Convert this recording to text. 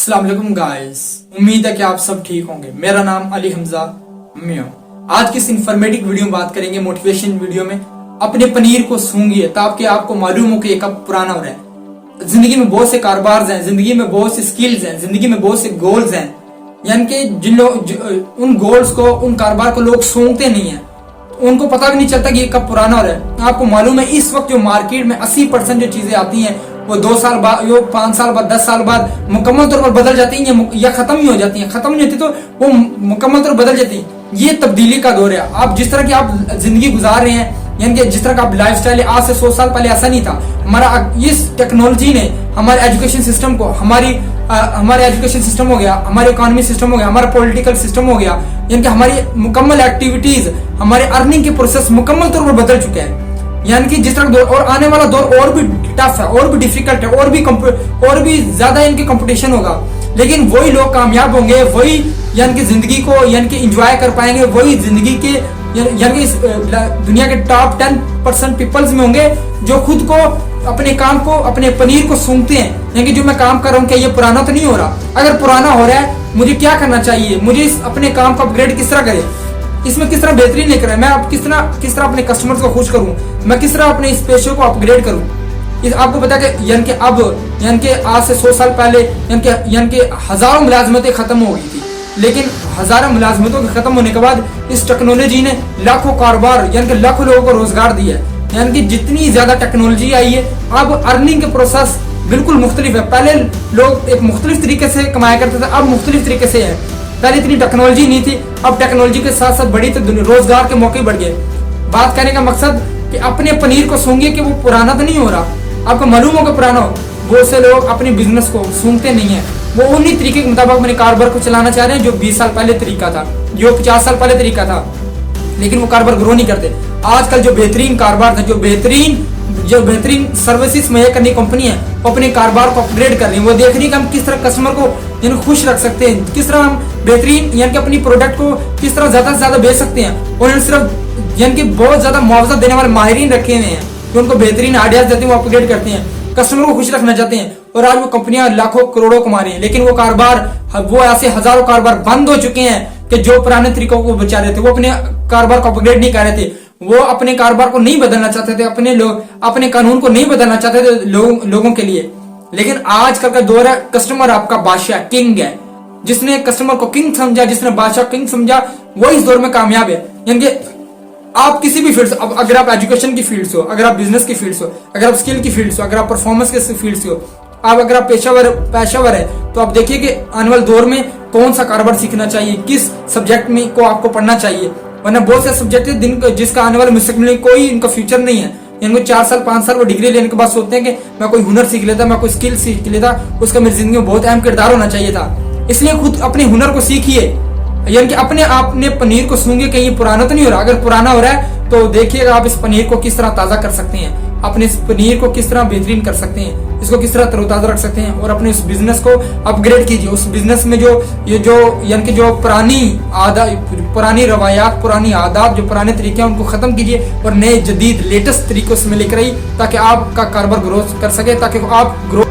अस्सलाम वालेकुम गाइस, उम्मीद है कि आप सब ठीक होंगे। मेरा नाम अली हमजा मियो। आज की इस इंफॉर्मेटिव वीडियो में बात करेंगे, मोटिवेशन वीडियो में अपने पनीर को सूंघिए ताकि आपको मालूम हो कि ये कब पुराना हो रहा है। जिंदगी में बहुत से कारोबार हैं, जिंदगी में बहुत से स्किल्स हैं, जिंदगी में बहुत से गोल्स हैं, यानी कि जिन लोग उन गोल्स को, उन कारोबार को लोग सूंघते नहीं है, उनको पता भी नहीं चलता कि ये कब पुराना हो रहा है। आपको मालूम है इस वक्त जो मार्केट में 80% जो चीजें आती हैं वो 2 साल बाद, 5 साल बाद, 10 साल बाद मुकम्मल तौर पर बदल जाती हैं या खत्म ही हो जाती हैं। खत्म नहीं होती तो वो मुकम्मल तौर पर बदल जाती हैं। ये तब्दीली का दौर है। आप जिस तरह की आप जिंदगी गुजार रहे हैं, यानी कि जिस तरह का आप लाइफस्टाइल, आज से 100 साल पहले ऐसा नहीं था। हमारा इस टेक्नोलॉजी ने हमारे एजुकेशन सिस्टम को, हमारे एजुकेशन सिस्टम हो गया, हमारे इकोनॉमी सिस्टम हो गया, हमारा पॉलिटिकल सिस्टम हो गया, यानी कि हमारी मुकम्मल एक्टिविटीज, हमारे अर्निंग के प्रोसेस मुकम्मल तौर पर बदल चुके हैं। यानी कि जिस तरह दौर और आने वाला दौर और भी टफ है, और भी डिफिकल्ट है, और भी ज्यादा इनकी कंपटीशन होगा। लेकिन वही लोग कामयाब होंगे, वही यानी कि जिंदगी को यानी कि एंजॉय कर पाएंगे, वही जिंदगी के यानी कि दुनिया के टॉप 10% पीपल्स में होंगे जो खुद को, अपने काम को, अपने पनीर को सूंघते हैं। यानी कि जो मैं काम कर रहा हूँ क्या ये पुराना तो नहीं हो रहा? अगर पुराना हो रहा है मुझे क्या करना चाहिए, मुझे इस अपने काम को अपग्रेड किस तरह करें, इसमें किस तरह बेहतरीन लेकर आए, मैं अब किस तरह अपने कस्टमर्स को खुश करूं, मैं किस तरह अपने इस पेशे को अपग्रेड करूं। आपको पता है कि यानी कि आज से 100 साल पहले यानी कि हजारों मुलाजमतें खत्म हो गई थी, लेकिन हजारों मुलाजमतों के खत्म होने के बाद इस टेक्नोलॉजी ने लाखों कारोबार यानी कि लाखों लोगों को रोजगार दिया है। यानी कि जितनी ज्यादा टेक्नोलॉजी आई है, अब अर्निंग के प्रोसेस बिल्कुल मुख्तलिफ है। पहले लोग एक मुख्तलिफ तरीके से कमाया करते थे, अब मुख्तलिफ तरीके से है। पहले इतनी टेक्नोलॉजी नहीं थी, अब टेक्नोलॉजी के साथ साथ बड़ी तो रोजगार के मौके बढ़ गए। बात करने का मकसद कि अपने पनीर को सूंघिए कि वो पुराना तो नहीं हो रहा। आपको मालूम होगा पुराना हो। बहुत से लोग अपने बिजनेस को सूंघते नहीं है, वो उन्हीं तरीके के मुताबिक अपने कारोबार को चलाना चाह रहे हैं जो 20 साल पहले तरीका था, जो 50 साल पहले तरीका था, लेकिन वो कारोबार ग्रो नहीं करते। आजकल जो बेहतरीन कारोबार था, जो बेहतरीन सर्विसेज मुहैया करने कंपनी है, वो अपने कारोबार को अपग्रेड कर रही है। वो देख रही है कि हम किस तरह कस्टमर को यानी खुश रख सकते हैं, किस तरह हम बेहतरीन यानी कि अपनी प्रोडक्ट को किस तरह ज्यादा से ज्यादा बेच सकते हैं। और सिर्फ यानी कि बहुत ज्यादा मुआवजा देने वाले माहिरीन रखे हुए हैं जो उनको बेहतरीन आइडियाज देते हैं, वो अपग्रेड करते हैं, कस्टमर को खुश रखना चाहते हैं। और आज वो कंपनियां लाखों करोड़ों कमा रही हैं, लेकिन वो कारोबार, वो ऐसे हजारों कारोबार बंद हो चुके हैं कि जो पुराने तरीकों को बचा रहे थे, वो अपने कारोबार को अपग्रेड नहीं कर रहे थे, वो अपने कारोबार को नहीं बदलना चाहते थे, अपने कानून को नहीं बदलना चाहते थे लोगों के लिए। लेकिन आजकल का दौर है, कस्टमर आपका बादशाह, किंग है। जिसने कस्टमर को किंग समझा, जिसने बादशाह किंग समझा, वो इस दौर में कामयाब है। यानी कि आप किसी भी फील्ड से, अगर आप एजुकेशन की फील्ड से हो, अगर आप बिजनेस की फील्ड से हो, अगर आप स्किल की फील्ड से हो, अगर आप परफॉर्मेंस के फील्ड से हो, अगर आप पेशावर है, तो आप देखिए कि आने वाले दौर में कौन सा कारोबार सीखना चाहिए, किस सब्जेक्ट में को आपको पढ़ना चाहिए। वरना बहुत से सब्जेक्ट है जिसका आने वाले मुस्तकबिल में कोई इनका फ्यूचर नहीं है। इनको 4 साल 5 साल वो डिग्री लेने के बाद सोचते हैं कि मैं कोई हुनर सीख लेता, मैं कोई स्किल सीख लेता, उसका मेरी जिंदगी में बहुत अहम किरदार होना चाहिए था। इसलिए खुद अपने हुनर को सीखिए, यानी कि अपने पनीर को सूंघिए कहीं पुराना तो नहीं हो रहा। अगर पुराना हो रहा है तो देखिएगा आप इस पनीर को किस तरह ताजा कर सकते हैं, अपने इस पनीर को किस तरह बेहतरीन कर सकते हैं, इसको किस तरह तरोताजा रख सकते हैं, और अपने उस बिजनेस को अपग्रेड कीजिए। उस बिजनेस में जो यानी कि जो पुरानी रवायात, पुरानी आदात, जो पुराने तरीके हैं उनको खत्म कीजिए और नए जदीद लेटेस्ट तरीकों से लेकर आइए ताकि आपका कारोबार ग्रो कर सके, ताकि आप ग्रो